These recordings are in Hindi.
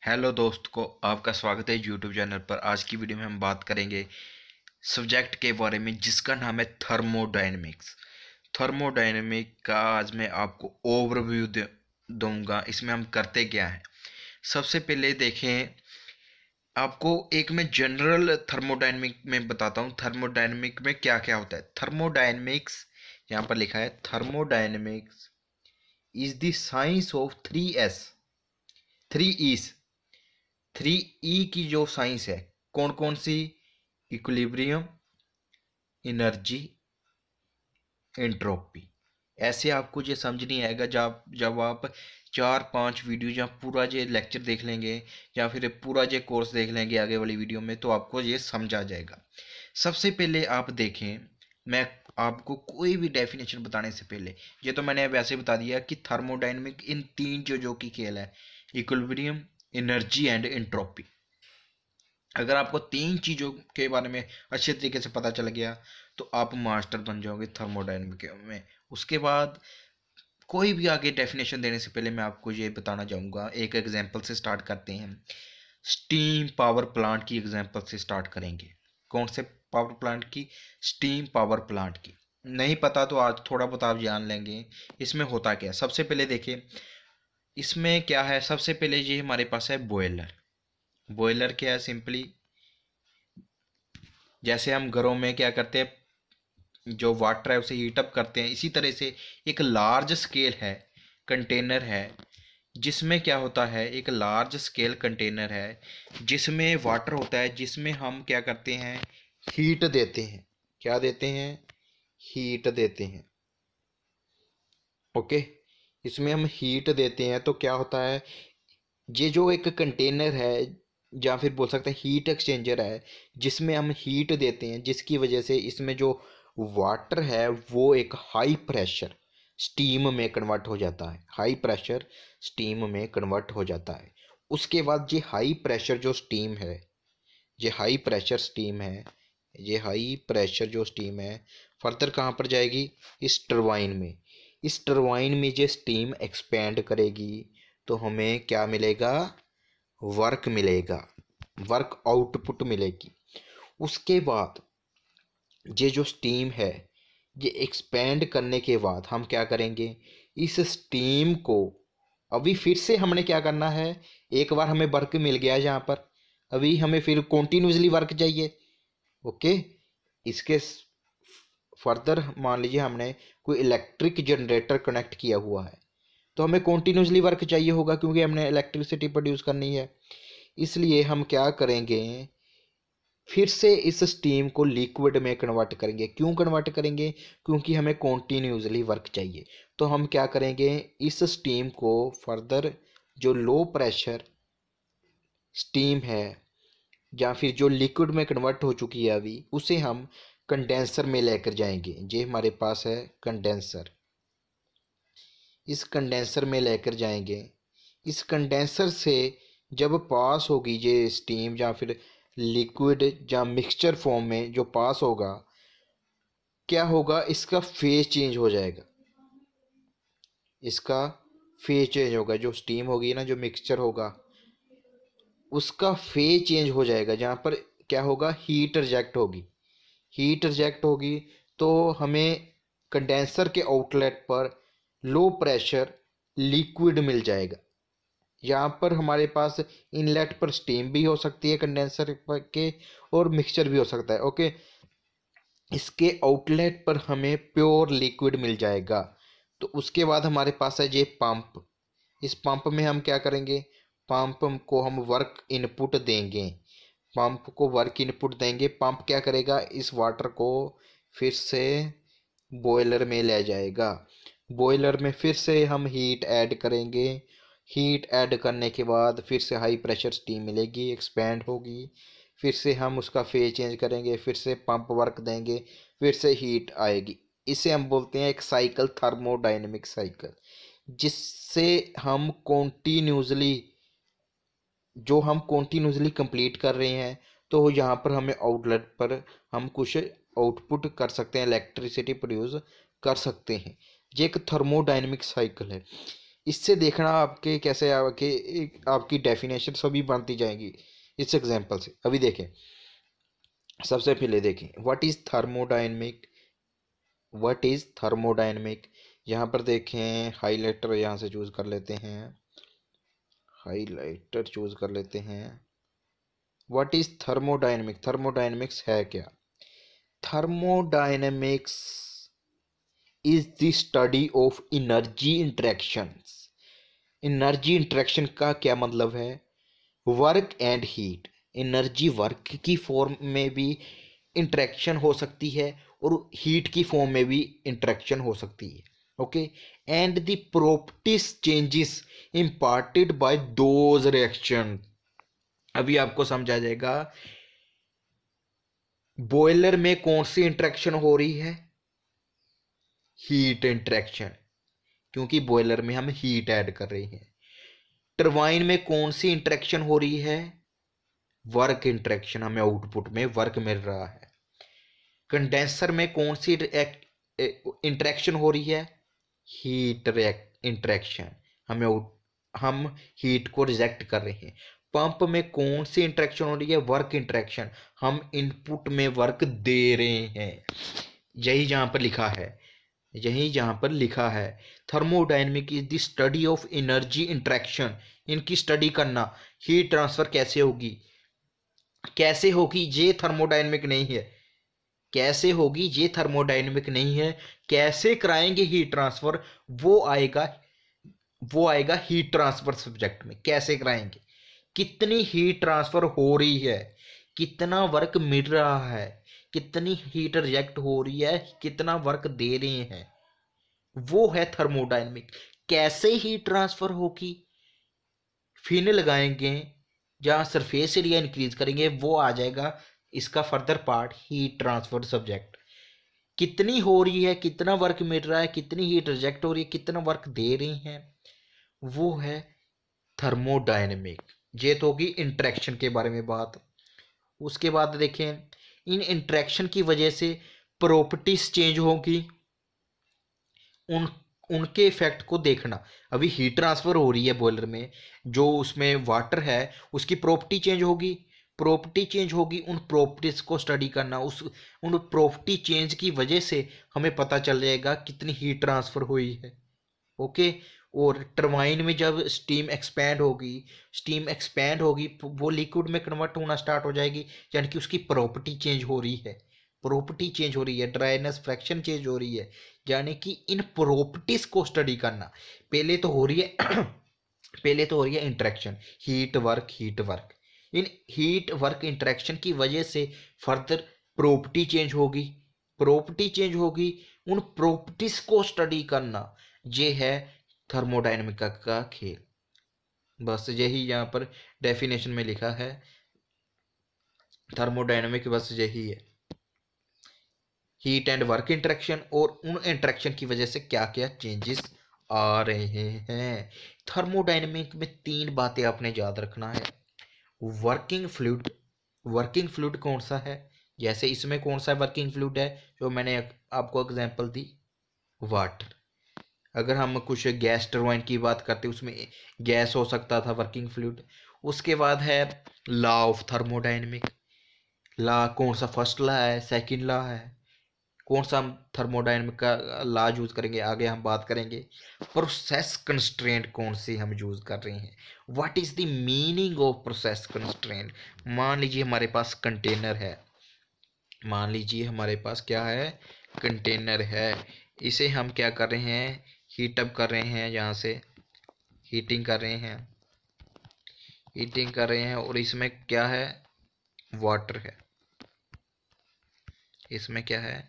हेलो दोस्त को आपका स्वागत है यूट्यूब चैनल पर। आज की वीडियो में हम बात करेंगे सब्जेक्ट के बारे में जिसका नाम है थर्मोडायनेमिक्स। थर्मोडायनेमिक का आज मैं आपको ओवरव्यू दूंगा। इसमें हम करते क्या हैं। सबसे पहले देखें, आपको एक मैं जनरल थर्मोडायनेमिक में बताता हूँ थर्मोडायनेमिक में क्या क्या होता है। थर्मोडायनेमिक्स यहाँ पर लिखा है, thermodynamics is the science of three Es. 3E की जो साइंस है, कौन कौन सी? Equilibrium, energy, entropy. ऐसे आपको ये समझ नहीं आएगा जब आप 4-5 वीडियो या पूरा ये लेक्चर देख लेंगे या फिर पूरा ये कोर्स देख लेंगे आगे वाली वीडियो में, तो आपको ये समझ आ जाएगा। सबसे पहले आप देखें, मैं आपको कोई भी डेफिनेशन बताने से पहले, ये तो मैंने वैसे बता दिया कि थर्मोडायनेमिक इन तीन चीज़ों की खेल है, इक्विलिब्रियम, एनर्जी एंड एंट्रोपी। अगर आपको तीन चीज़ों के बारे में अच्छे तरीके से पता चल गया तो आप मास्टर बन जाओगे थर्मोडायनेमिक में। उसके बाद कोई भी आगे डेफिनेशन देने से पहले मैं आपको ये बताना चाहूँगा, एक एग्जांपल से स्टार्ट करते हैं। स्टीम पावर प्लांट की एग्जांपल से स्टार्ट करेंगे। कौन से पावर प्लांट की? स्टीम पावर प्लांट की। नहीं पता तो आज थोड़ा बहुत आप जान लेंगे इसमें होता क्या है। सबसे पहले देखिए इसमें क्या है। सबसे पहले ये हमारे पास है बॉयलर। बॉयलर क्या है? सिंपली जैसे हम घरों में क्या करते हैं, जो वाटर है उसे हीट अप करते हैं, इसी तरह से एक लार्ज स्केल है, कंटेनर है, जिसमें क्या होता है, एक लार्ज स्केल कंटेनर है जिसमें वाटर होता है, जिसमें हम क्या करते हैं, हीट देते हैं। क्या देते हैं? हीट देते हैं। ओके, इसमें हम हीट देते हैं तो क्या होता है, ये जो एक कंटेनर है या फिर बोल सकते हैं हीट एक्सचेंजर है, जिसमें हम हीट देते हैं, जिसकी वजह से इसमें जो वाटर है वो एक हाई प्रेशर स्टीम में कन्वर्ट हो जाता है। हाई प्रेशर स्टीम में कन्वर्ट हो जाता है। उसके बाद ये हाई प्रेशर जो स्टीम है, ये हाई प्रेशर स्टीम है, ये हाई प्रेशर जो स्टीम है फर्दर कहाँ पर जाएगी? इस टरबाइन में। इस टरबाइन में ये स्टीम एक्सपेंड करेगी तो हमें क्या मिलेगा? वर्क मिलेगा, वर्क आउटपुट मिलेगी। उसके बाद ये जो स्टीम है, ये एक्सपेंड करने के बाद हम क्या करेंगे, इस स्टीम को अभी फिर से हमने क्या करना है, एक बार हमें वर्क मिल गया यहाँ पर, अभी हमें फिर कॉन्टिन्यूसली वर्क चाहिए। ओके, इसके फर्दर मान लीजिए हमने कोई इलेक्ट्रिक जनरेटर कनेक्ट किया हुआ है तो हमें कॉन्टिन्यूसली वर्क चाहिए होगा क्योंकि हमने इलेक्ट्रिसिटी प्रोड्यूस करनी है। इसलिए हम क्या करेंगे, फिर से इस स्टीम को लिक्विड में कन्वर्ट करेंगे। क्यों कन्वर्ट करेंगे? क्योंकि हमें कॉन्टिन्यूसली वर्क चाहिए। तो हम क्या करेंगे, इस स्टीम को फर्दर जो लो प्रेशर स्टीम है या फिर जो लिक्विड में कन्वर्ट हो चुकी है अभी, उसे हम कंडेंसर में लेकर जाएंगे। ये हमारे पास है कंडेंसर, इस कंडेंसर में लेकर जाएंगे। इस कंडेंसर से जब पास होगी ये स्टीम या फिर लिक्विड या मिक्सचर फॉर्म में जो पास होगा, क्या होगा, इसका फेज चेंज हो जाएगा। इसका फेज चेंज होगा, जो स्टीम होगी ना, जो मिक्सचर होगा उसका फेज चेंज हो जाएगा। जहाँ पर क्या होगा, हीट रिजेक्ट होगी। हीट रिजेक्ट होगी तो हमें कंडेंसर के आउटलेट पर लो प्रेशर लिक्विड मिल जाएगा। यहाँ पर हमारे पास इनलेट पर स्टीम भी हो सकती है कंडेंसर के, और मिक्सचर भी हो सकता है। ओके, इसके आउटलेट पर हमें प्योर लिक्विड मिल जाएगा। तो उसके बाद हमारे पास है ये पंप। इस पंप में हम क्या करेंगे, पंप को हम वर्क इनपुट देंगे। पंप को वर्क इनपुट देंगे, पंप क्या करेगा, इस वाटर को फिर से बॉयलर में ले जाएगा। बॉयलर में फिर से हम हीट ऐड करेंगे। हीट ऐड करने के बाद फिर से हाई प्रेशर स्टीम मिलेगी, एक्सपेंड होगी। फिर से हम उसका फेज चेंज करेंगे, फिर से पंप वर्क देंगे, फिर से हीट आएगी। इसे हम बोलते हैं एक साइकिल, थर्मोडायनेमिक साइकिल, जिससे हम कॉन्टीन्यूसली कंप्लीट कर रहे हैं। तो यहाँ पर हमें आउटलेट पर हम कुछ आउटपुट कर सकते हैं, इलेक्ट्रिसिटी प्रोड्यूस कर सकते हैं। ये एक थर्मोडायनेमिक साइकिल है। इससे देखना आपके कैसे आपकी डेफिनेशन सभी बनती जाएंगी इस एग्जांपल से। अभी देखें, सबसे पहले देखें what is thermodynamic. What is thermodynamic, यहाँ पर देखें हाइलाइटर यहाँ से चूज कर लेते हैं, हाइलाइटर चूज कर लेते हैं। व्हाट इज थर्मोडायनेमिक, थर्मोडायनेमिक्स है क्या? Thermodynamics is the study of energy interactions. Energy interaction का क्या मतलब है? Work and heat, energy work की फॉर्म में भी इंटरेक्शन हो सकती है और हीट की फॉर्म में भी इंटरेक्शन हो सकती है। Okay, and the properties changes imparted by those reaction. अभी आपको समझ आ जाएगा बॉयलर में कौन सी इंटरेक्शन हो रही है, हीट इंटरेक्शन, क्योंकि बॉयलर में हम हीट ऐड कर रहे हैं। टरबाइन में कौन सी इंटरेक्शन हो रही है, वर्क इंटरेक्शन, हमें आउटपुट में वर्क मिल रहा है। कंडेंसर में कौन सी इंटरेक्शन हो रही है, हीट इंटरेक्शन, हम हीट को रिजेक्ट कर रहे हैं। पंप में कौन सी इंटरेक्शन हो रही है, वर्क इंटरेक्शन, हम इनपुट में वर्क दे रहे हैं। यही जहां पर लिखा है, यही जहां पर लिखा है thermodynamic is the study of energy interaction. इनकी स्टडी करना, हीट ट्रांसफर कैसे होगी, कैसे होगी ये थर्मोडायनेमिक नहीं है, कैसे होगी ये थर्मोडायनेमिक नहीं है, कैसे कराएंगे हीट ट्रांसफर वो आएगा हीट ट्रांसफर सब्जेक्ट में। कैसे कराएंगे, कितनी हीट ट्रांसफर हो रही है, कितना वर्क मिल रहा है, कितनी हीट रिजेक्ट हो रही है, कितना वर्क दे रहे हैं, वो है थर्मोडायनेमिक। कैसे हीट ट्रांसफर होगी, फिन लगाएंगे, जहां सरफेस एरिया इंक्रीज करेंगे, वो आ जाएगा इसका further part heat transfer subject. कितनी हो रही है, कितना वर्क मिल रहा है, कितनी हीट रिजेक्ट हो रही है, कितना वर्क दे रही है, वो है थर्मोडायनेमिक। ये तो होगी इंटरेक्शन के बारे में बात। उसके बाद देखें, इन इंटरेक्शन की वजह से प्रॉपर्टीज चेंज होगी, उन उनके इफेक्ट को देखना। अभी हीट ट्रांसफर हो रही है बॉयलर में, जो उसमें वाटर है उसकी प्रॉपर्टी चेंज होगी, प्रॉपर्टी चेंज होगी, उन प्रॉपर्टीज को स्टडी करना। उन प्रॉपर्टी चेंज की वजह से हमें पता चल जाएगा कितनी हीट ट्रांसफर हुई है। ओके, और टरबाइन में जब स्टीम एक्सपैंड होगी वो लिक्विड में कन्वर्ट होना स्टार्ट हो जाएगी, यानी कि उसकी प्रॉपर्टी चेंज हो रही है, प्रॉपर्टी चेंज हो रही है, ड्राइनेस फ्रैक्शन चेंज हो रही है, यानी कि इन प्रॉपर्टीज को स्टडी करना। पहले तो हो रही है पहले तो हो रही है इंटरेक्शन, हीट वर्क। इन हीट वर्क इंटरेक्शन की वजह से फर्दर प्रॉपर्टी चेंज होगी, उन प्रॉपर्टीज को स्टडी करना, ये है थर्मोडायनेमिक का खेल। बस यही यहाँ पर डेफिनेशन में लिखा है, थर्मोडायनेमिक बस यही है, हीट एंड वर्क इंटरेक्शन, और उन इंटरेक्शन की वजह से क्या क्या चेंजेस आ रहे हैं। थर्मोडायनेमिक में 3 बातें आपने याद रखना है। वर्किंग फ्लूइड कौन सा है, जैसे इसमें कौन सा वर्किंग फ्लूइड है, जो मैंने आपको एग्जांपल दी, वाटर। अगर हम कुछ गैस टरबाइन की बात करते उसमें गैस हो सकता था वर्किंग फ्लूइड। उसके बाद है लॉ ऑफ थर्मोडायनेमिक, लॉ कौन सा, फर्स्ट लॉ है, सेकंड लॉ है, कौन सा हम थर्मोडायनेमिक का लॉ यूज करेंगे, आगे हम बात करेंगे। प्रोसेस कंस्ट्रेंट कौन सी हम यूज कर रहे हैं, what is the meaning of process constraint. मान लीजिए हमारे पास कंटेनर है, मान लीजिए हमारे पास क्या है, कंटेनर है, इसे हम क्या कर रहे हैं, हीट अप कर रहे हैं, यहाँ से हीटिंग कर रहे हैं, और इसमें क्या है, वाटर है, इसमें क्या है,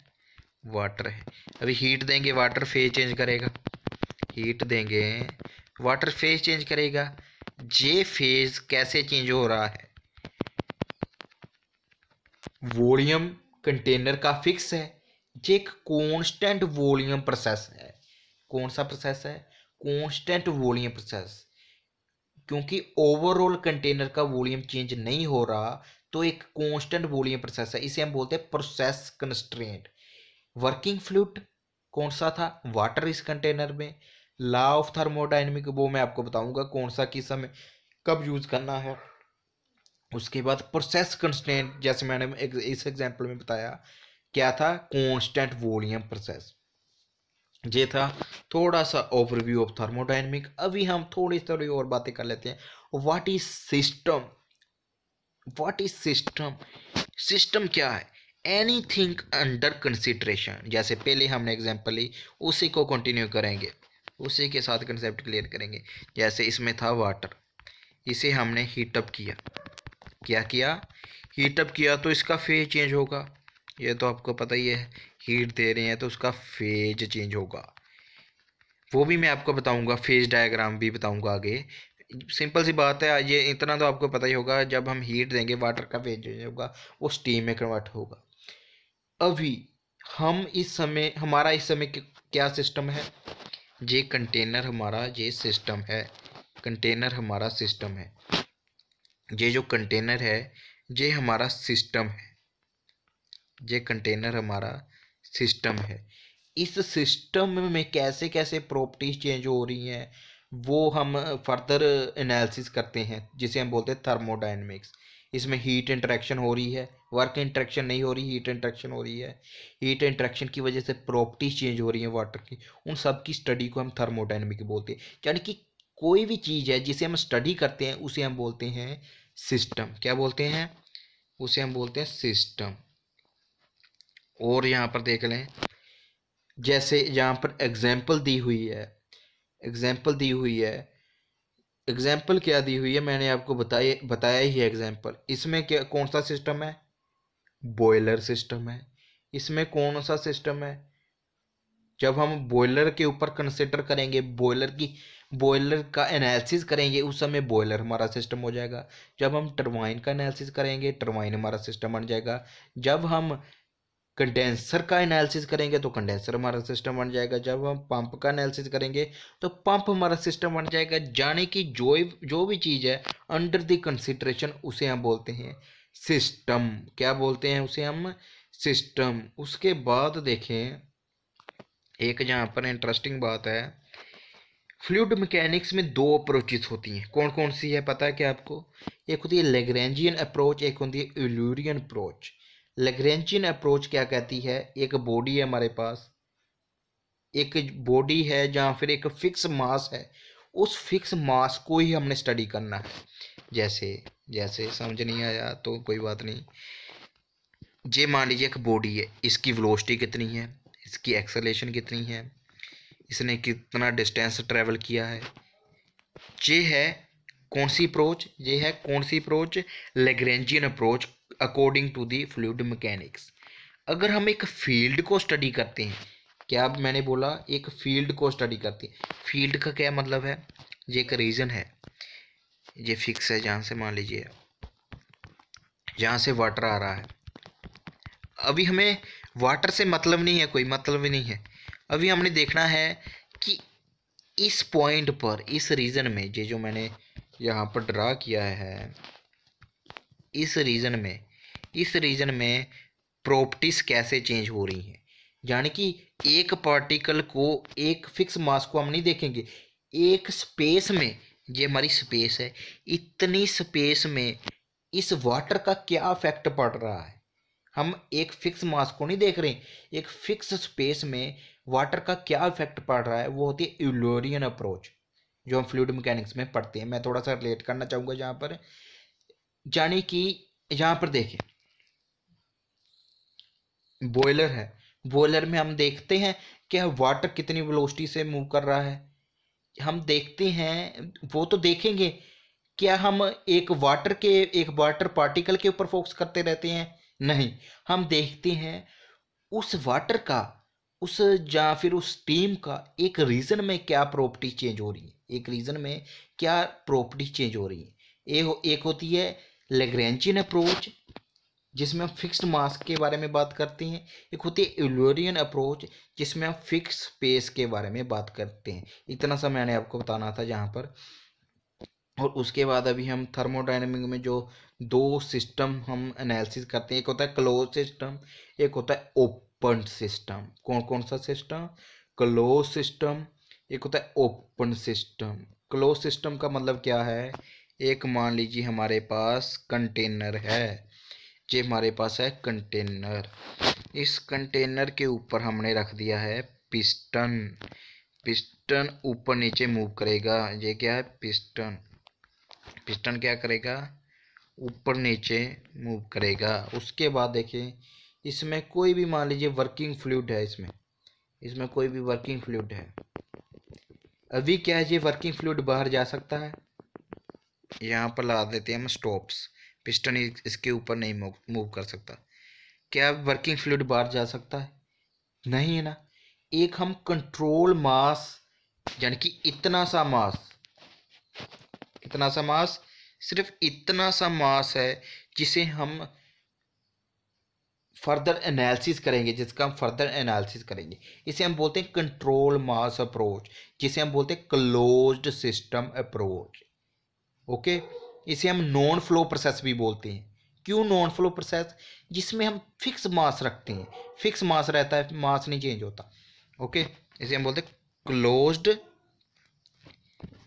वाटर है। अभी हीट देंगे, वाटर फेज चेंज करेगा, हीट देंगे, वाटर फेज चेंज करेगा। ये फेज कैसे चेंज हो रहा है, वॉल्यूम कंटेनर का फिक्स है, ये एक कांस्टेंट वॉल्यूम प्रोसेस है। कौन सा प्रोसेस है, कांस्टेंट वॉल्यूम प्रोसेस, क्योंकि ओवरऑल कंटेनर का वॉल्यूम चेंज नहीं हो रहा, तो एक कांस्टेंट वॉल्यूम प्रोसेस है, इसे हम बोलते हैं प्रोसेस कंस्ट्रेंट। वर्किंग फ्लूइड कौन सा था, वाटर इस कंटेनर में, लॉ ऑफ थर्मोडायनेमिक वो मैं आपको बताऊंगा कौन सा किस समय कब यूज करना है। उसके बाद प्रोसेस कंस्ट्रेंट, जैसे मैंने इस एग्जांपल में बताया क्या था, कांस्टेंट वॉल्यूम प्रोसेस। ये था थोड़ा सा ओवरव्यू ऑफ थर्मोडायनेमिक। अभी हम थोड़ी थोड़ी और बातें कर लेते हैं। What is system? What is system? System क्या है? Anything under consideration. जैसे पहले हमने एग्जांपल ली, उसी को कंटिन्यू करेंगे, उसी के साथ कंसेप्ट क्लियर करेंगे। जैसे इसमें था वाटर, इसे हमने हीटअप किया। क्या किया? हीटअप किया तो इसका फेज चेंज होगा, ये तो आपको पता ही है। हीट दे रहे हैं तो उसका फेज चेंज होगा, वो भी मैं आपको बताऊंगा, फेज डायग्राम भी बताऊंगा आगे। सिंपल सी बात है, ये इतना तो आपको पता ही होगा, जब हम हीट देंगे वाटर का फेज चेंज होगा, वो स्टीम में कन्वर्ट होगा। अभी हम इस समय, हमारा इस समय क्या सिस्टम है? ये कंटेनर हमारा ये सिस्टम है, कंटेनर हमारा सिस्टम है। ये जो कंटेनर है ये हमारा सिस्टम है, ये कंटेनर हमारा सिस्टम है। इस सिस्टम में कैसे कैसे प्रॉपर्टीज चेंज हो रही हैं वो हम फर्दर एनालिसिस करते हैं, जिसे हम बोलते हैं थर्मोडायनेमिक्स। इसमें हीट इंटरेक्शन हो रही है, वर्क इंटरेक्शन नहीं हो रही, हीट इंटरेक्शन हो रही है। हीट इंटरेक्शन की वजह से प्रॉपर्टीज चेंज हो रही हैं वाटर की, उन सब की स्टडी को हम थर्मोडायनेमिक बोलते हैं। यानी कि कोई भी चीज़ है जिसे हम स्टडी करते हैं उसे हम बोलते हैं सिस्टम। क्या बोलते हैं? उसे हम बोलते हैं सिस्टम। और यहाँ पर देख लें, जैसे यहाँ पर एग्जाम्पल दी हुई है, एग्जाम्पल दी हुई है। एग्जाम्पल क्या दी हुई है मैंने आपको बताया ही है एग्जाम्पल। इसमें क्या, कौन सा सिस्टम है? बॉयलर सिस्टम है। इसमें कौन सा सिस्टम है? जब हम बॉयलर के ऊपर कंसिडर करेंगे, बॉयलर का एनालिसिस करेंगे, उस समय बॉयलर हमारा सिस्टम हो जाएगा। जब हम टरबाइन का एनालिसिस करेंगे, टरबाइन हमारा सिस्टम बन जाएगा। जब हम कंडेंसर का एनालिसिस करेंगे तो कंडेंसर हमारा सिस्टम बन जाएगा। जब हम पंप का एनालिसिस करेंगे तो पंप हमारा सिस्टम बन जाएगा। जाने की जो भी चीज़ है अंडर द कंसिडरेशन उसे हम बोलते हैं सिस्टम। क्या बोलते हैं उसे हम? सिस्टम। उसके बाद देखें, एक जहाँ पर इंटरेस्टिंग बात है, फ्लूइड मैकेनिक्स में दो अप्रोचेस होती हैं। कौन कौन सी है पता है क्या आपको? एक होती है लैग्रेंजियन अप्रोच, एक होती है यूलरियन अप्रोच। लैग्रेंजियन अप्रोच क्या कहती है? एक बॉडी है हमारे पास, एक बॉडी है जहाँ फिर एक फिक्स मास है, उस फिक्स मास को ही हमने स्टडी करना है। जैसे जैसे समझ नहीं आया तो कोई बात नहीं। ये मान लीजिए एक बॉडी है, इसकी वेलोसिटी कितनी है, इसकी एक्सेलरेशन कितनी है, इसने कितना डिस्टेंस ट्रेवल किया है। ये है कौन सी अप्रोच? ये है कौन सी approach? Lagrangian approach according to the fluid mechanics. अगर हम एक फील्ड को स्टडी करते हैं, क्या अब मैंने बोला एक फील्ड को स्टडी करते हैं, फील्ड का क्या मतलब है? ये एक रीजन है, ये फिक्स है, जहाँ से मान लीजिए जहाँ से वाटर आ रहा है। अभी हमें वाटर से मतलब नहीं है, कोई मतलब ही नहीं है। अभी हमने देखना है कि इस पॉइंट पर, इस रीजन में, ये जो मैंने यहाँ पर ड्रा किया है, इस रीजन में प्रॉपर्टीज कैसे चेंज हो रही हैं। यानी कि एक पार्टिकल को, एक फिक्स मास को हम नहीं देखेंगे, एक स्पेस में, ये हमारी स्पेस है, इतनी स्पेस में इस वाटर का क्या इफेक्ट पड़ रहा है। हम एक फिक्स मास को नहीं देख रहे, एक फिक्स स्पेस में वाटर का क्या इफेक्ट पड़ रहा है, वो होती है यूलरियन अप्रोच, जो हम फ्लूइड मैकेनिक्स में पढ़ते हैं। मैं थोड़ा सा रिलेट करना चाहूँगा यहाँ पर। यानी कि यहाँ पर देखें, बॉयलर है, बॉयलर में हम देखते हैं कि वाटर कितनी वेलोसिटी से मूव कर रहा है, हम देखते हैं, वो तो देखेंगे। क्या हम एक वाटर पार्टिकल के ऊपर फोकस करते रहते हैं? नहीं, हम देखते हैं उस वाटर का, उस या फिर उस टीम का एक रीजन में क्या प्रॉपर्टी चेंज हो रही है, एक रीजन में क्या प्रॉपर्टी चेंज हो रही है। एक होती है लैग्रेंजियन अप्रोच, जिसमें हम फिक्स्ड मास के बारे में बात करते हैं। एक होती है यूलरियन अप्रोच, जिसमें हम फिक्स स्पेस के बारे में बात करते हैं। इतना सा मैंने आपको बताना था यहाँ पर। और उसके बाद अभी हम थर्मोडायनेमिक में जो दो सिस्टम हम एनालिसिस करते हैं, एक होता है क्लोज सिस्टम, एक होता है ओपन सिस्टम। कौन कौन सा सिस्टम? क्लोज सिस्टम, एक होता है ओपन सिस्टम। क्लोज सिस्टम का मतलब क्या है, एक मान लीजिए हमारे पास कंटेनर है, ये हमारे पास है कंटेनर, इस कंटेनर के ऊपर हमने रख दिया है पिस्टन। पिस्टन ऊपर नीचे मूव करेगा, ये क्या है पिस्टन। पिस्टन क्या करेगा, ऊपर नीचे मूव करेगा। उसके बाद देखिए इसमें कोई भी मान लीजिए वर्किंग फ्लूइड है, इसमें कोई भी वर्किंग फ्लूइड है। अभी क्या है, ये वर्किंग फ्लूइड बाहर जा सकता है, यहाँ पर ला देते हैं हम स्टॉप्स, पिस्टन इसके ऊपर नहीं मूव कर सकता। क्या वर्किंग फ्लूइड बाहर जा सकता है, नहीं है ना। एक हम कंट्रोल मास, यानी कि इतना सा मास, सिर्फ इतना सा मास है जिसे हम फर्दर एनालिसिस करेंगे, जिसका हम फर्दर एनालिसिस करेंगे, इसे हम बोलते हैं कंट्रोल मास अप्रोच, जिसे हम बोलते हैं क्लोज्ड सिस्टम अप्रोच। ओके, इसे हम नॉन फ्लो प्रोसेस भी बोलते हैं। क्यों नॉन फ्लो प्रोसेस, जिसमें हम फिक्स मास रखते हैं, फिक्स मास रहता है, मास नहीं चेंज होता। ओके, इसे हम बोलते हैं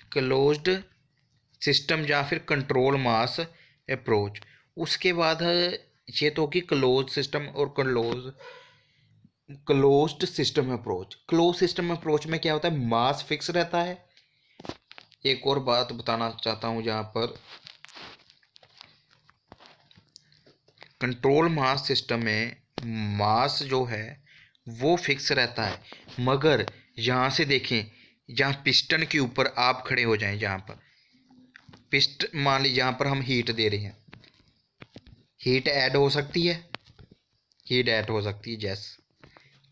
क्लोज्ड सिस्टम या फिर कंट्रोल मास अप्रोच। उसके बाद ये तो होगी क्लोज सिस्टम और closed system approach. Close system approach में क्या होता है, मास फिक्स रहता है। एक और बात बताना चाहता हूँ, जहाँ पर कंट्रोल मास सिस्टम में मास जो है वो फिक्स रहता है, मगर यहाँ से देखें, जहाँ पिस्टन के ऊपर आप खड़े हो जाएं, जहाँ पर मान लीजिए यहाँ पर हम हीट दे रहे हैं, हीट ऐड हो सकती है, हीट ऐड हो सकती है, जैस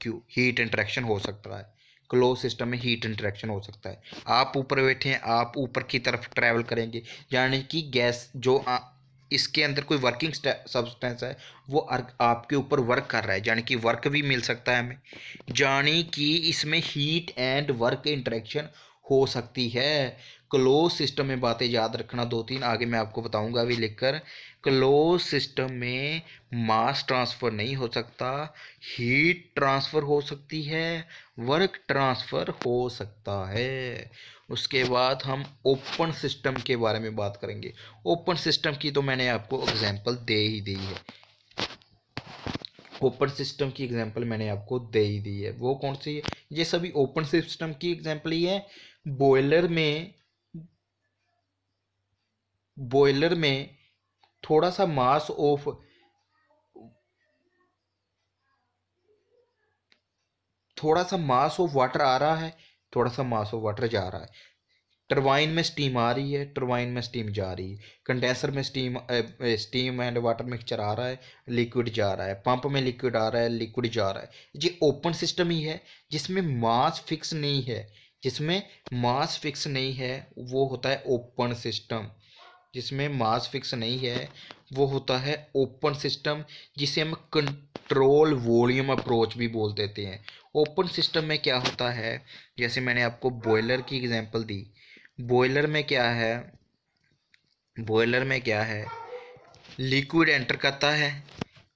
क्यों हीट इंटरेक्शन हो सकता है, क्लोज सिस्टम में हीट इंटरेक्शन हो सकता है। आप ऊपर बैठे हैं, आप ऊपर की तरफ ट्रैवल करेंगे, यानी कि गैस जो इसके अंदर कोई वर्किंग सब्सटेंस है वो आपके ऊपर वर्क कर रहा है, यानी कि वर्क भी मिल सकता है हमें, यानी कि इसमें हीट एंड वर्क इंटरेक्शन हो सकती है। क्लोज सिस्टम में बातें याद रखना, दो तीन आगे मैं आपको बताऊंगा अभी लिखकर। क्लोज सिस्टम में मास ट्रांसफ़र नहीं हो सकता, हीट ट्रांसफ़र हो सकती है, वर्क ट्रांसफ़र हो सकता है। उसके बाद हम ओपन सिस्टम के बारे में बात करेंगे। ओपन सिस्टम की तो मैंने आपको एग्जांपल दे ही दी है, ओपन सिस्टम की एग्जांपल मैंने आपको दे ही दी है। वो कौन सी है, ये सभी ओपन सिस्टम की एग्जांपल ही है। बॉयलर में थोड़ा सा मास ऑफ वाटर आ रहा है, थोड़ा सा मास ऑफ वाटर जा रहा है। टरबाइन में स्टीम आ रही है, टरबाइन में स्टीम जा रही है। कंडेंसर में स्टीम एंड वाटर मिक्सचर आ रहा है, लिक्विड जा रहा है। पंप में लिक्विड आ रहा है, लिक्विड जा रहा है। ये ओपन सिस्टम ही है, जिसमें मास फिक्स नहीं है, वो होता है ओपन सिस्टम। जिसमें मास फिक्स नहीं है वो होता है ओपन सिस्टम, जिसे हम कंट्रोल वॉल्यूम अप्रोच भी बोल देते हैं। ओपन सिस्टम में क्या होता है, जैसे मैंने आपको बॉयलर की एग्जांपल दी, बॉयलर में क्या है, लिक्विड एंटर करता है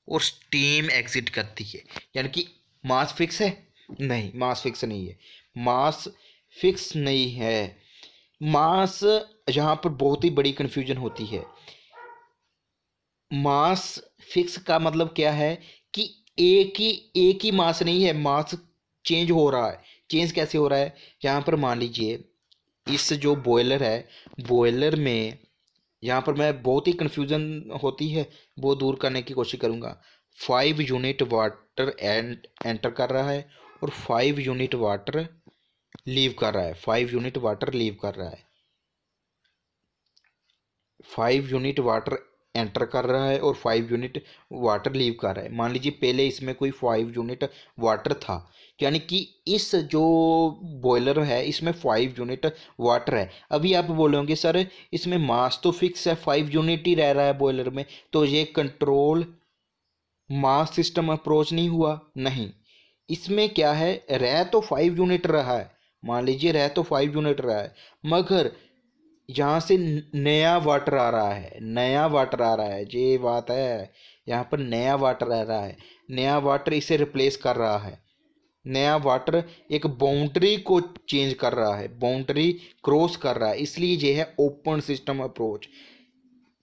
और स्टीम एग्जिट करती है, यानी कि मास फिक्स है, नहीं मास फिक्स नहीं है, मास फिक्स नहीं है। मास, यहाँ पर बहुत ही बड़ी कन्फ्यूजन होती है। मास फिक्स का मतलब क्या है कि एक ही मास नहीं है, मास चेंज हो रहा है। चेंज कैसे हो रहा है, यहाँ पर मान लीजिए इस जो बॉयलर है, बॉयलर में यहाँ पर मैं बहुत ही कन्फ्यूजन होती है वो दूर करने की कोशिश करूँगा। 5 यूनिट वाटर एंटर कर रहा है और 5 यूनिट वाटर लीव कर रहा है, 5 यूनिट वाटर लीव कर रहा है। 5 यूनिट वाटर एंटर कर रहा है और 5 यूनिट वाटर लीव कर रहा है। मान लीजिए पहले इसमें कोई 5 यूनिट वाटर था, यानी कि इस जो बॉयलर है इसमें 5 यूनिट वाटर है। अभी आप बोलोगे सर इसमें मास तो फिक्स है, 5 यूनिट ही रह रहा है बॉयलर में, तो ये कंट्रोल मास सिस्टम अप्रोच नहीं हुआ। नहीं, इसमें क्या है, रह तो 5 यूनिट रहा है, मान लीजिए रह तो 5 यूनिट रहा है, मगर यहाँ से नया वाटर आ रहा है, ये बात है, यहाँ पर नया वाटर आ रहा है, नया वाटर इसे रिप्लेस कर रहा है। नया वाटर एक बाउंड्री को चेंज कर रहा है, बाउंड्री क्रॉस कर रहा है, इसलिए ये है ओपन सिस्टम अप्रोच।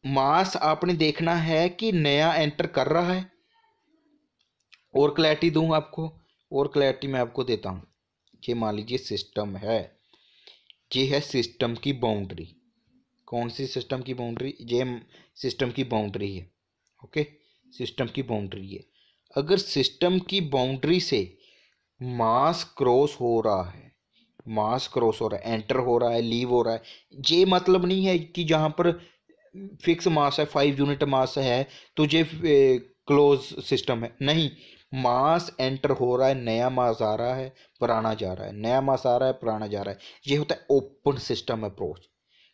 मास आपने देखना है कि नया एंटर कर रहा है। और क्लैरिटी दूं आपको, और क्लैरिटी मैं आपको देता हूं। ये मान लीजिए सिस्टम है, ये है सिस्टम की बाउंड्री। कौन सी सिस्टम की बाउंड्री? ये सिस्टम की बाउंड्री है। ओके, सिस्टम की बाउंड्री है। अगर सिस्टम की बाउंड्री से मास क्रॉस हो रहा है, मास क्रॉस हो रहा है, एंटर हो रहा है, लीव हो रहा है, ये मतलब नहीं है कि जहां पर फिक्स मास है, 5 यूनिट मास है तो ये क्लोज सिस्टम है, नहीं। मास एंटर हो रहा है, नया मास आ रहा है, पुराना जा रहा है, नया मास आ रहा है, पुराना जा रहा है, ये होता है open system approach.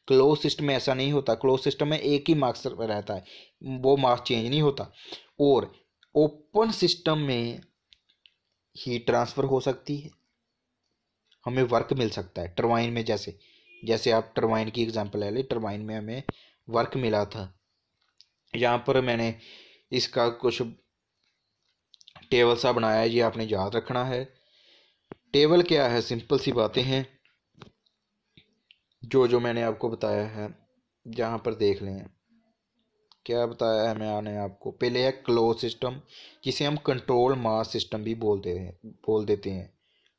Close system में ऐसा नहीं होता। क्लोज सिस्टम में एक ही मास रहता है, वो मास चेंज नहीं होता। और ओपन सिस्टम में हीट ट्रांसफर हो सकती है, हमें वर्क मिल सकता है। टरबाइन में जैसे जैसे आप टरबाइन की एग्जांपल ले लें, टरबाइन में हमें वर्क मिला था। यहाँ पर मैंने इसका कुछ टेबल सा बनाया है, ये आपने याद रखना है। टेबल क्या है? सिंपल सी बातें हैं जो जो मैंने आपको बताया है। जहाँ पर देख लें क्या बताया है मैंने आपको। पहले है क्लोज सिस्टम, जिसे हम कंट्रोल मास सिस्टम भी बोल देते हैं।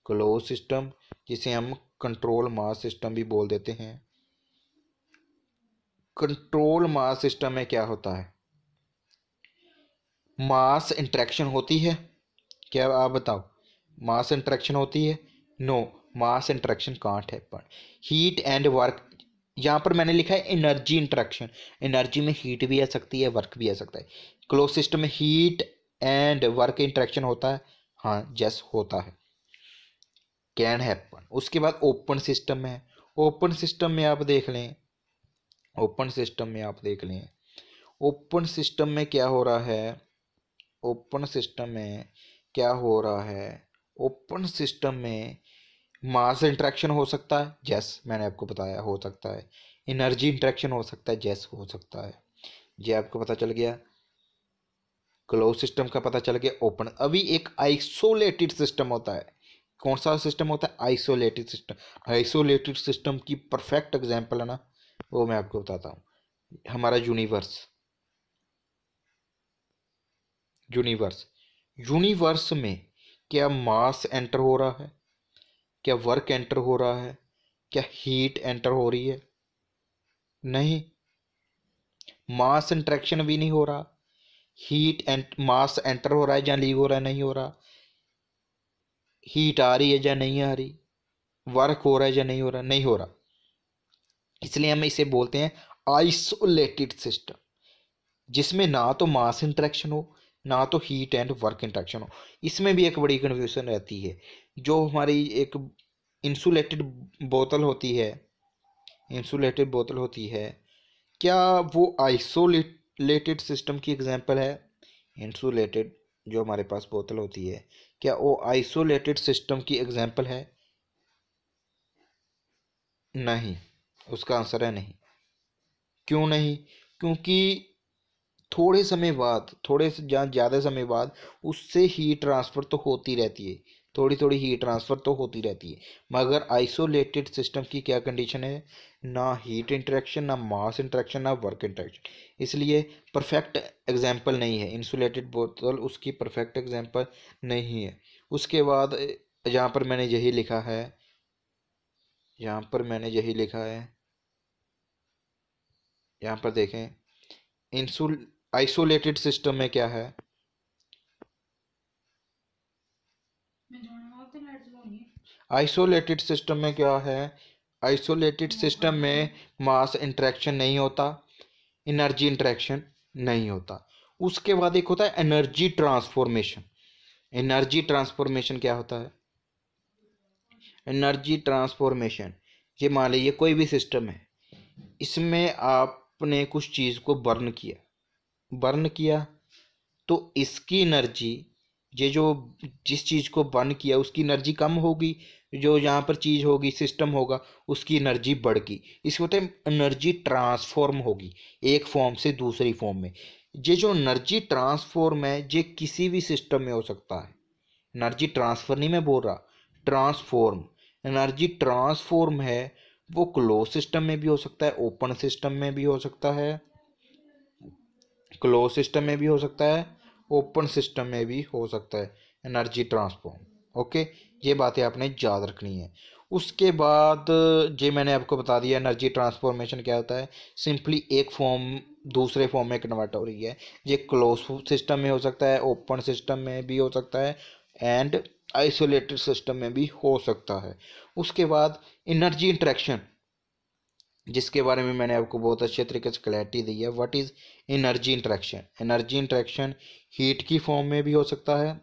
क्लोज सिस्टम जिसे हम कंट्रोल मास सिस्टम भी बोल देते हैं। कंट्रोल मास सिस्टम में क्या होता है? मास इंटरेक्शन होती है। क्या आप बताओ, मास इंटरेक्शन होती है? No, mass interaction can't happen. Heat and work, यहाँ पर मैंने लिखा है एनर्जी इंटरेक्शन। एनर्जी में हीट भी आ सकती है, वर्क भी आ सकता है। क्लोज सिस्टम में हीट एंड वर्क इंटरेक्शन होता है, हाँ जस होता है, कैन हैपन। उसके बाद ओपन सिस्टम है। ओपन सिस्टम में आप देख लें, ओपन सिस्टम में आप देख लें, ओपन सिस्टम में क्या हो रहा है? ओपन सिस्टम में क्या हो रहा है? ओपन सिस्टम में मास इंटरेक्शन हो सकता है, जैस मैंने आपको बताया हो सकता है। एनर्जी इंटरेक्शन हो सकता है, जैस हो सकता है। ये आपको पता चल गया, क्लोज सिस्टम का पता चल गया। ओपन, अभी एक आइसोलेटेड सिस्टम होता है। कौन सा सिस्टम होता है? Isolated system. आइसोलेटेड सिस्टम की परफेक्ट एग्जांपल है ना, वो मैं आपको बताता हूँ। हमारा यूनिवर्स, यूनिवर्स यूनिवर्स में क्या मास एंटर हो रहा है? क्या वर्क एंटर हो रहा है? क्या हीट एंटर हो रही है? नहीं, मास इंटरेक्शन भी नहीं हो रहा। हीट एंड मास एंटर हो रहा है या लीव हो रहा है? नहीं हो रहा। हीट आ रही है या नहीं आ रही? वर्क हो रहा है या नहीं हो रहा? नहीं हो रहा। इसलिए हम इसे बोलते हैं आइसोलेटेड सिस्टम, जिसमें ना तो मास इंटरेक्शन हो, ना तो हीट एंड वर्क इंटरेक्शन हो। इसमें भी एक बड़ी कन्फ्यूजन रहती है। जो हमारी एक इंसुलेटेड बोतल होती है, इंसुलेटेड बोतल होती है, क्या वो आइसोलेटेड सिस्टम की एग्जांपल है? इंसुलेटेड जो हमारे पास बोतल होती है, क्या वो आइसोलेटेड सिस्टम की एग्जांपल है? नहीं, उसका आंसर है नहीं। क्यों नहीं? क्योंकि थोड़े समय बाद, थोड़े से ज़्यादा समय बाद उससे हीट ट्रांसफ़र तो होती रहती है, थोड़ी थोड़ी हीट ट्रांसफ़र तो होती रहती है। मगर आइसोलेटेड सिस्टम की क्या कंडीशन है? ना हीट इंटरेक्शन, ना मास इंटरेक्शन, ना वर्क इंटरेक्शन। इसलिए परफेक्ट एग्जाम्पल नहीं है इंसुलेटेड बोतल, उसकी परफेक्ट एग्जाम्पल नहीं है। उसके बाद यहाँ पर मैंने यही लिखा है, यहाँ पर मैंने यही लिखा है, यहाँ पर देखें, इंसुल आइसोलेटेड सिस्टम में क्या है? आइसोलेटेड सिस्टम में क्या है? आइसोलेटेड सिस्टम में मास इंटरेक्शन नहीं होता, एनर्जी इंटरेक्शन नहीं होता। उसके बाद एक होता है एनर्जी ट्रांसफॉर्मेशन। एनर्जी ट्रांसफॉर्मेशन क्या होता है? एनर्जी ट्रांसफॉर्मेशन, ये मान लीजिए कोई भी सिस्टम है, इसमें आपने कुछ चीज़ को बर्न किया तो इसकी एनर्जी, ये जो जिस चीज़ को बर्न किया उसकी एनर्जी कम होगी, जो यहाँ पर चीज़ होगी, सिस्टम होगा, उसकी एनर्जी बढ़गी। इसको होता है एनर्जी ट्रांसफॉर्म होगी एक फॉर्म से दूसरी फॉर्म में। ये जो एनर्जी ट्रांसफॉर्म है ये किसी भी सिस्टम में हो सकता है। एनर्जी ट्रांसफर नहीं मैं बोल रहा, ट्रांसफॉर्म। एनर्जी ट्रांसफॉर्म है वो क्लोज सिस्टम में भी हो सकता है, ओपन सिस्टम में भी हो सकता है, क्लोज सिस्टम में भी हो सकता है, ओपन सिस्टम में भी हो सकता है एनर्जी ट्रांसफॉर्म। ओके, ये बातें आपने याद रखनी है। उसके बाद जे मैंने आपको बता दिया एनर्जी ट्रांसफॉर्मेशन क्या होता है, सिंपली एक फॉर्म दूसरे फॉर्म में कन्वर्ट हो रही है। ये क्लोज सिस्टम में हो सकता है, ओपन सिस्टम में भी हो सकता है, एंड आइसोलेटेड सिस्टम में भी हो सकता है। उसके बाद एनर्जी इंटरेक्शन, जिसके बारे में मैंने आपको बहुत अच्छे तरीके से क्लैरिटी दी है। What is energy interaction? Energy interaction heat की फॉर्म में भी हो सकता है,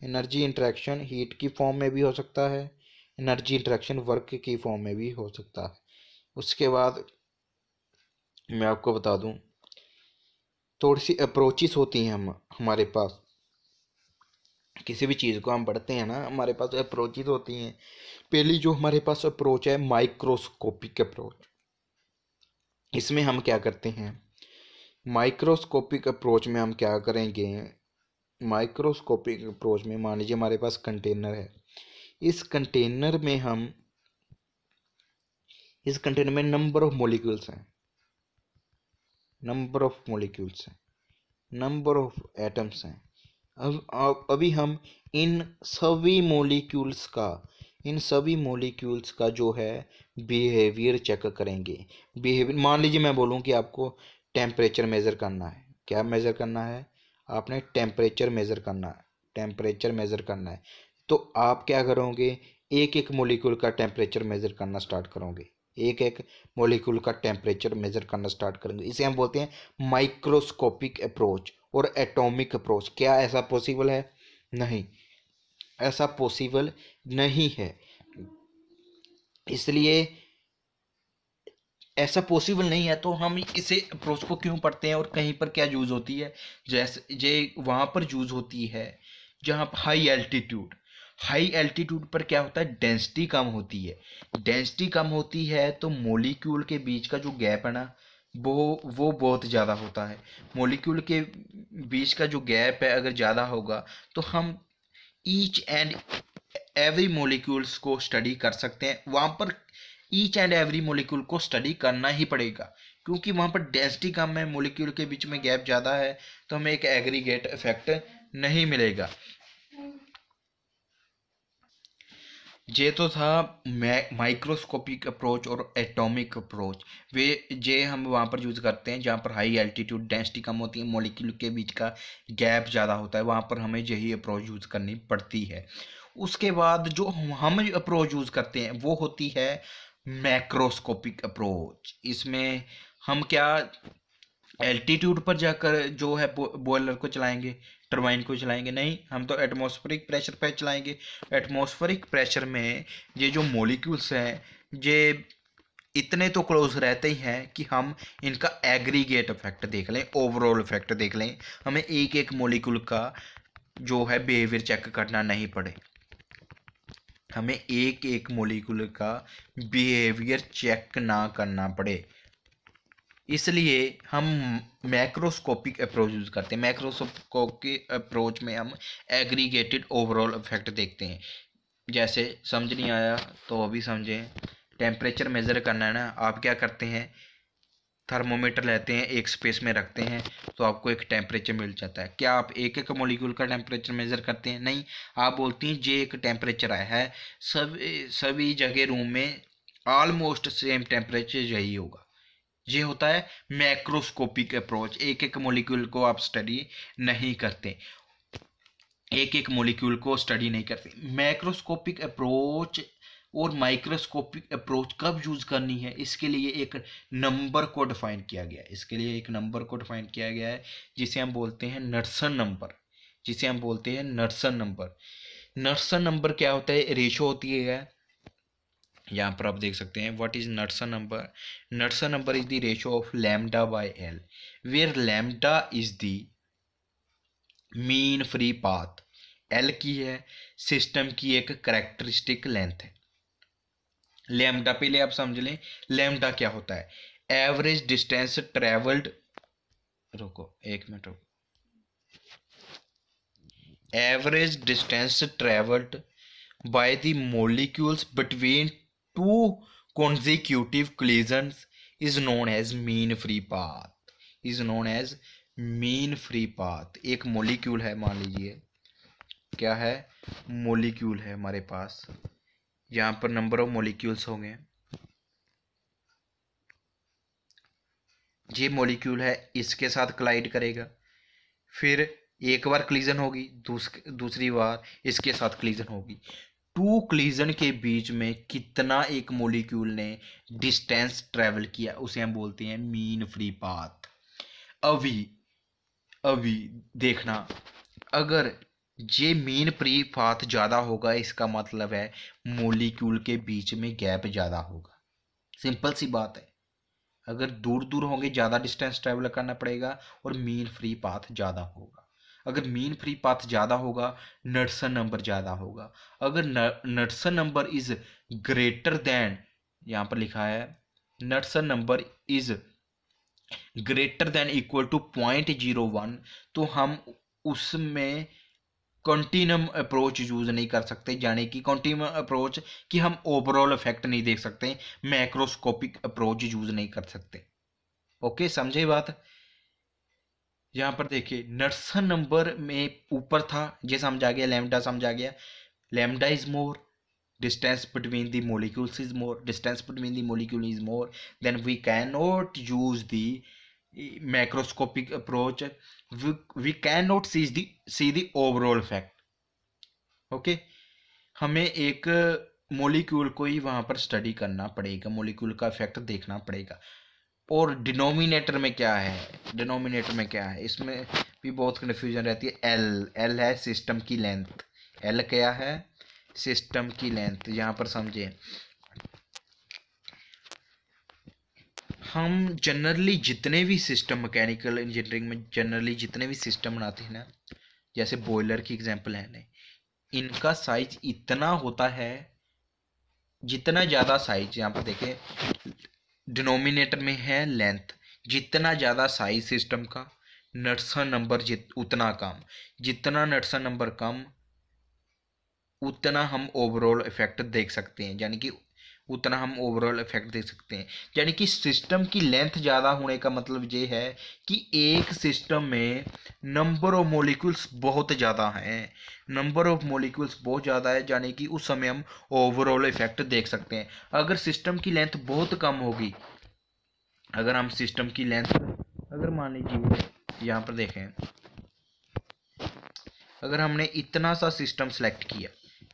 एनर्जी इंटरेक्शन हीट की फॉर्म में भी हो सकता है, एनर्जी इंटरेक्शन वर्क की फॉर्म में भी हो सकता है। उसके बाद मैं आपको बता दूं, थोड़ी सी अप्रोचेस होती हैं हमारे पास, किसी भी चीज़ को हम पढ़ते हैं ना, हमारे पास अप्रोचेस होती हैं। पहली जो हमारे पास अप्रोच है माइक्रोस्कोपिक अप्रोच। इसमें हम क्या करते हैं, माइक्रोस्कोपिक अप्रोच में हम क्या करेंगे, माइक्रोस्कोपिक अप्रोच में मान लीजिए हमारे पास कंटेनर है, इस कंटेनर में हम, इस कंटेनर में नंबर ऑफ मॉलिक्यूल्स हैं, नंबर ऑफ मॉलिक्यूल्स हैं, नंबर ऑफ एटम्स हैं। अभी हम इन सभी मॉलिक्यूल्स का, इन सभी मॉलिक्यूल्स का जो है बिहेवियर चेक करेंगे। बिहेवियर, मान लीजिए मैं बोलूँ कि आपको टेम्परेचर मेज़र करना है, क्या मेज़र करना है, आपने टेम्परेचर मेज़र करना है, टेम्परेचर मेज़र करना है, तो आप क्या करोगे, एक एक मॉलिक्यूल का टेम्परेचर मेज़र करना स्टार्ट करोगे, एक एक मॉलिक्यूल का टेम्परेचर मेज़र करना स्टार्ट करेंगे। इसे हम बोलते हैं माइक्रोस्कोपिक अप्रोच और एटॉमिक अप्रोच। क्या ऐसा पॉसिबल है? नहीं, ऐसा पॉसिबल नहीं है। इसलिए ऐसा पॉसिबल नहीं है तो हम इसे अप्रोच को क्यों पढ़ते हैं और कहीं पर क्या यूज़ होती है, जैसे जे वहाँ पर यूज़ होती है जहाँ पर हाई एल्टीट्यूड, हाई एल्टीट्यूड पर क्या होता है, डेंसिटी कम होती है। डेंसिटी कम होती है तो मॉलिक्यूल के बीच का जो गैप है ना, वो बहुत ज़्यादा होता है। मॉलिक्यूल के बीच का जो गैप है अगर ज़्यादा होगा तो हम ईच एंड एवरी मोलिक्यूल्स को स्टडी कर सकते हैं। वहाँ पर ईच एंड एवरी मोलिक्यूल को स्टडी करना ही पड़ेगा, क्योंकि वहाँ पर डेंसिटी कम है, मोलिक्यूल के बीच में गैप ज़्यादा है, तो हमें एक एग्रीगेट इफेक्ट नहीं मिलेगा। ये तो था माइक्रोस्कोपिक अप्रोच और एटॉमिक अप्रोच। वे जे हम वहाँ पर यूज़ करते हैं जहाँ पर हाई एल्टीट्यूड, डेंसिटी कम होती है, मॉलिक्यूल के बीच का गैप ज़्यादा होता है, वहाँ पर हमें यही अप्रोच यूज़ करनी पड़ती है। उसके बाद जो हम अप्रोच यूज़ करते हैं वो होती है मैक्रोस्कोपिक अप्रोच। इसमें हम क्या एल्टीट्यूड पर जाकर जो है बॉयलर को चलाएंगे, टरबाइन को चलाएंगे, नहीं, हम तो एटमॉस्फेरिक प्रेशर पर चलाएंगे। एटमॉस्फेरिक प्रेशर में ये जो मॉलिक्यूल्स हैं ये इतने तो क्लोज रहते ही हैं कि हम इनका एग्रीगेट इफेक्ट देख लें, ओवरऑल इफेक्ट देख लें, हमें एक एक मॉलिक्यूल का जो है बिहेवियर चेक करना नहीं पड़े, हमें एक एक मॉलिक्यूल का बिहेवियर चेक ना करना पड़े। इसलिए हम मैक्रोस्कोपिक अप्रोच यूज़ करते हैं। मैक्रोस्कोपिक अप्रोच में हम एग्रीगेटेड ओवरऑल इफेक्ट देखते हैं। जैसे समझ नहीं आया तो अभी समझें, टेम्परेचर मेज़र करना है ना, आप क्या करते हैं, थर्मोमीटर लेते हैं, एक स्पेस में रखते हैं तो आपको एक टेम्परेचर मिल जाता है। क्या आप एक एक मॉलिक्यूल का टेम्परेचर मेज़र करते हैं? नहीं, आप बोलते हैं जे एक टेम्परेचर आया है, सभी जगह रूम में ऑलमोस्ट सेम टेम्परेचर यही होगा। ये होता है मैक्रोस्कोपिक अप्रोच। एक एक मॉलिक्यूल को आप स्टडी नहीं करते, एक एक मॉलिक्यूल को स्टडी नहीं करते। मैक्रोस्कोपिक अप्रोच और माइक्रोस्कोपिक अप्रोच कब यूज करनी है, इसके लिए एक नंबर को डिफाइन किया गया है, इसके लिए एक नंबर को डिफाइन किया गया है जिसे हम बोलते हैं नॉड्सन नंबर, जिसे हम बोलते हैं नॉड्सन नंबर। नॉड्सन नंबर क्या होता है, रेशो होती है, यहाँ पर आप देख सकते हैं what is Knudsen number. Knudsen number is the ratio of lambda by L, where lambda is the mean free path, L की है सिस्टम की एक करेक्टरिस्टिक लेंथ है। लैम्डा पहले आप समझ लें, लैम्डा क्या होता है, एवरेज डिस्टेंस ट्रेवल्ड, रुको एक मिनट रुको, average distance travelled by the molecules between two consecutive collisions is known as mean free path, is known as mean free path। एक मोलिक्यूल है, मान लीजिए क्या है, मोलिक्यूल है हमारे पास, यहाँ पर नंबर ऑफ मोलिक्यूल्स होंगे, ये मोलिक्यूल है, इसके साथ क्लाइड करेगा, फिर एक बार क्लीजन होगी, दूसरी बार इसके साथ क्लीजन होगी। टू क्लीजन के बीच में कितना एक मोलिक्यूल ने डिस्टेंस ट्रेवल किया उसे हम बोलते हैं मीन फ्री पाथ। अभी अभी देखना, अगर ये मीन फ्री पाथ ज़्यादा होगा इसका मतलब है मोलिक्यूल के बीच में गैप ज़्यादा होगा। सिंपल सी बात है, अगर दूर दूर होंगे ज़्यादा डिस्टेंस ट्रेवल करना पड़ेगा और मीन फ्री पाथ ज़्यादा होगा। अगर मीन फ्री पाथ ज़्यादा होगा नड्सन नंबर ज़्यादा होगा। अगर Knudsen number is greater than, यहाँ पर लिखा है Knudsen number is greater than equal to 0.01, तो हम उसमें कॉन्टिन्यूम अप्रोच यूज़ नहीं कर सकते, यानी कि कॉन्टिन्यूम अप्रोच कि हम ओवरऑल इफेक्ट नहीं देख सकते, मैक्रोस्कोपिक अप्रोच यूज़ नहीं कर सकते। ओके, समझे बात। यहाँ पर देखिए नड्सन नंबर में ऊपर था, ये समझ आ गया, लैम्डा समझ आ गया, lambda is more, distance between the molecules is more, distance between the molecule is more, then we cannot use the macroscopic approach, we cannot see the overall effect। Okay, हमें एक मोलिक्यूल को ही वहाँ पर स्टडी करना पड़ेगा, मोलिक्यूल का इफेक्ट देखना पड़ेगा। और डिनोमिनेटर में क्या है, डिनोमिनेटर में क्या है, इसमें भी बहुत कन्फ्यूजन रहती है। एल है सिस्टम की लेंथ, एल क्या है, सिस्टम की लेंथ। यहाँ पर समझे, हम जनरली जितने भी सिस्टम, मैकेनिकल इंजीनियरिंग में जनरली जितने भी सिस्टम बनाते हैं ना, जैसे बॉयलर की एग्जांपल है ना, इनका साइज इतना होता है, जितना ज़्यादा साइज, यहाँ पर देखें डिनोमिनेटर में है लेंथ, जितना ज़्यादा साइज सिस्टम का नड्सन नंबर उतना कम, जितना नड्सन नंबर कम उतना हम ओवरऑल इफेक्ट देख सकते हैं, यानी कि उतना हम ओवरऑल इफेक्ट देख सकते हैं। यानी कि सिस्टम की लेंथ ज़्यादा होने का मतलब ये है कि एक सिस्टम में नंबर ऑफ मॉलिक्यूल्स बहुत ज़्यादा हैं, नंबर ऑफ मॉलिक्यूल्स बहुत ज़्यादा है, यानी कि उस समय हम ओवरऑल इफेक्ट देख सकते हैं। अगर सिस्टम की लेंथ बहुत कम होगी, अगर हम सिस्टम की लेंथ, अगर मान लीजिए यहाँ पर देखें, अगर हमने इतना सा सिस्टम सेलेक्ट किया,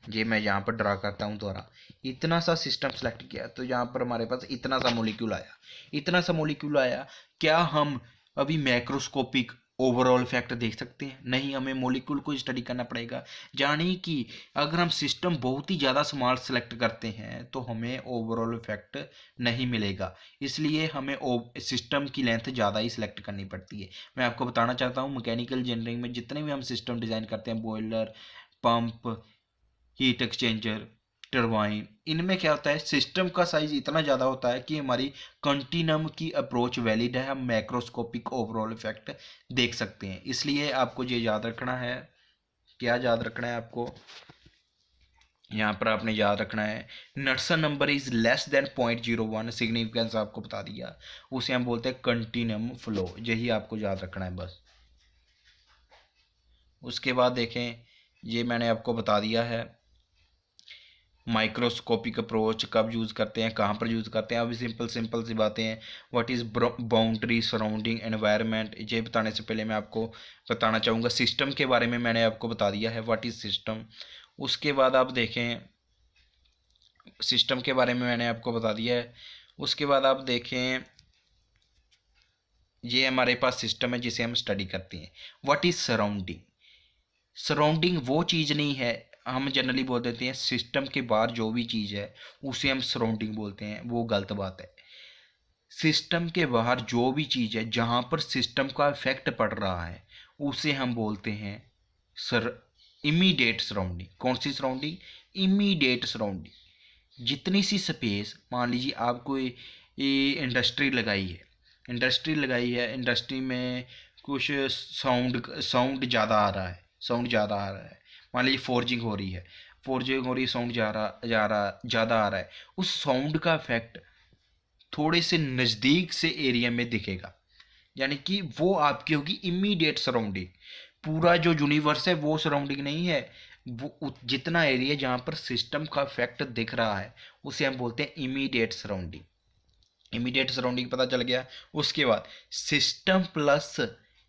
ये मैं यहाँ पर ड्रा करता हूँ दोबारा, इतना सा सिस्टम सेलेक्ट किया, तो यहाँ पर हमारे पास इतना सा मॉलिक्यूल आया, इतना सा मॉलिक्यूल आया, क्या हम अभी मैक्रोस्कोपिक ओवरऑल इफेक्ट देख सकते हैं? नहीं, हमें मॉलिक्यूल को स्टडी करना पड़ेगा। यानी कि अगर हम सिस्टम बहुत ही ज़्यादा स्मॉल सेलेक्ट करते हैं तो हमें ओवरऑल इफेक्ट नहीं मिलेगा, इसलिए हमें सिस्टम की लेंथ ज़्यादा ही सिलेक्ट करनी पड़ती है। मैं आपको बताना चाहता हूँ मैकेनिकल इंजीनियरिंग में जितने भी हम सिस्टम डिज़ाइन करते हैं, boiler, pump, heat exchanger, turbine, इनमें क्या होता है, सिस्टम का साइज इतना ज़्यादा होता है कि हमारी कंटिन्यूम की अप्रोच वैलिड है, हम मैक्रोस्कोपिक ओवरऑल इफेक्ट देख सकते हैं। इसलिए आपको ये याद रखना है, क्या याद रखना है आपको, यहाँ पर आपने याद रखना है Knudsen number is less than 0.01, significance आपको बता दिया, उसे हम बोलते हैं कंटिन्यूम फ्लो, यही आपको याद रखना है बस। उसके बाद देखें, ये मैंने आपको बता दिया है माइक्रोस्कोपिक अप्रोच कब यूज़ करते हैं, कहाँ पर यूज़ करते हैं। अभी सिंपल सी बातें हैं, what is boundary, surrounding, environment, ये बताने से पहले मैं आपको बताना चाहूँगा सिस्टम के बारे में। मैंने आपको बता दिया है व्हाट इज़ सिस्टम। उसके बाद आप देखें, सिस्टम के बारे में मैंने आपको बता दिया है। उसके बाद आप देखें, ये हमारे पास सिस्टम है जिसे हम स्टडी करते हैं। व्हाट इज़ सराउंडिंग, सराउंडिंग वो चीज़ नहीं है, हम जनरली बोल देते हैं सिस्टम के बाहर जो भी चीज़ है उसे हम सराउंडिंग बोलते हैं, वो गलत बात है। सिस्टम के बाहर जो भी चीज़ है जहाँ पर सिस्टम का इफेक्ट पड़ रहा है उसे हम बोलते हैं इमीडिएट सराउंडिंग। कौन सी सराउंडिंग? Immediate surrounding. जितनी सी स्पेस, मान लीजिए आपको ये इंडस्ट्री लगाई है, इंडस्ट्री में कुछ साउंड ज़्यादा आ रहा है, साउंड ज़्यादा आ रहा है, मान लीजिए फोर्जिंग हो रही है, साउंड ज़्यादा आ रहा है, उस साउंड का इफेक्ट थोड़े से नज़दीक से एरिया में दिखेगा, यानी कि वो आपकी होगी इमीडिएट सराउंडिंग। पूरा जो यूनिवर्स है वो सराउंडिंग नहीं है, वो जितना एरिया जहाँ पर सिस्टम का इफेक्ट दिख रहा है उसे हम बोलते हैं इमीडिएट सराउंडिंग। इमीडिएट सराउंडिंग पता चल गया। उसके बाद system plus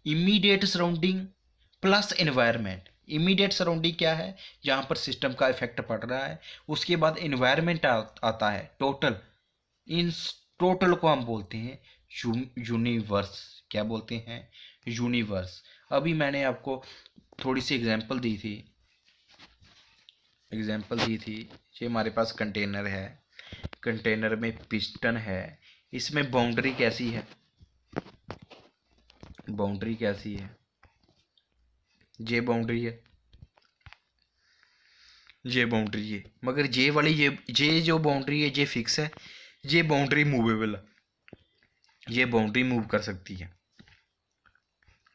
immediate surrounding plus environment. Immediate surrounding क्या है, जहाँ पर सिस्टम का इफेक्ट पड़ रहा है। उसके बाद एनवायरनमेंट आता है टोटल। इन टोटल को हम बोलते हैं यूनिवर्स। क्या बोलते हैं, यूनिवर्स। अभी मैंने आपको थोड़ी सी एग्जांपल दी थी, ये हमारे पास कंटेनर है, कंटेनर में पिस्टन है, इसमें बाउंड्री कैसी है, ये बाउंड्री है, ये बाउंड्री है, मगर ये वाली ये जो बाउंड्री है ये फिक्स है, ये बाउंड्री मूवेबल है, ये बाउंड्री मूव कर सकती है।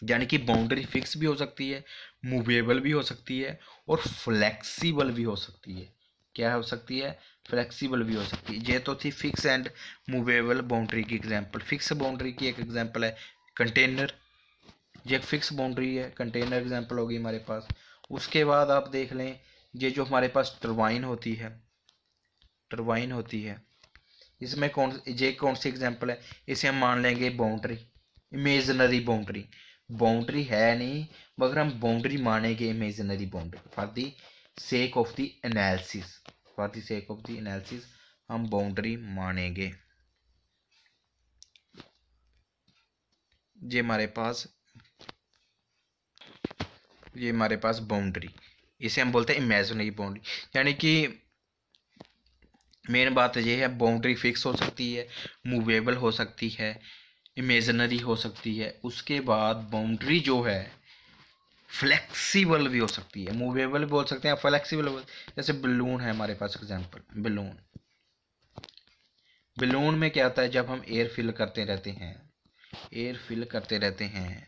यानी कि बाउंड्री फिक्स भी हो सकती है, मूवेबल भी हो सकती है और फ्लेक्सिबल भी हो सकती है। क्या हो सकती है, फ्लेक्सिबल भी हो सकती है। ये तो थी फिक्स एंड मूवेबल बाउंड्री की एग्जांपल। फिक्स बाउंड्री की एक एग्जांपल है कंटेनर, ये एक फिक्स बाउंड्री है, कंटेनर एग्जांपल होगी हमारे पास। उसके बाद आप देख लें, ये जो हमारे पास टरबाइन होती है, इसमें कौन सी एग्जांपल है, इसे हम मान लेंगे बाउंड्री, इमेजिनरी बाउंड्री है नहीं, मगर हम बाउंड्री मानेंगे imaginary boundary for the sake of the analysis, हम बाउंड्री मानेंगे। ये हमारे पास बाउंड्री, इसे हम बोलते हैं इमेजिनरी बाउंड्री। यानी कि मेन बात ये है, बाउंड्री फिक्स हो सकती है, मूवेबल हो सकती है, इमेजिनरी हो सकती है। उसके बाद बाउंड्री जो है फ्लेक्सिबल भी हो सकती है, मूवेबल बोल सकते हैं, फ्लेक्सिबल। जैसे बलून है हमारे पास एग्जांपल, बलून में क्या होता है, जब हम एयर फिल करते रहते हैं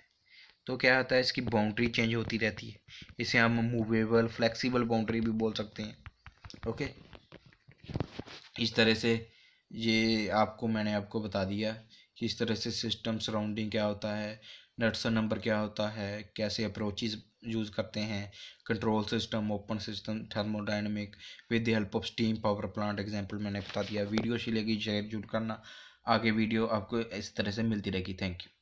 तो क्या होता है, इसकी बाउंड्री चेंज होती रहती है। इसे हम मूवेबल फ्लेक्सिबल बाउंड्री भी बोल सकते हैं। ओके, इस तरह से मैंने आपको बता दिया कि इस तरह से सिस्टम सराउंडिंग क्या होता है, नड्सन नंबर क्या होता है, कैसे अप्रोचेस यूज़ करते हैं, control system, open system, thermodynamic with the help of steam power plant example मैंने बता दिया। वीडियो अच्छी लगी शेयर जरूर करना, आगे वीडियो आपको इस तरह से मिलती रहेगी। Thank you.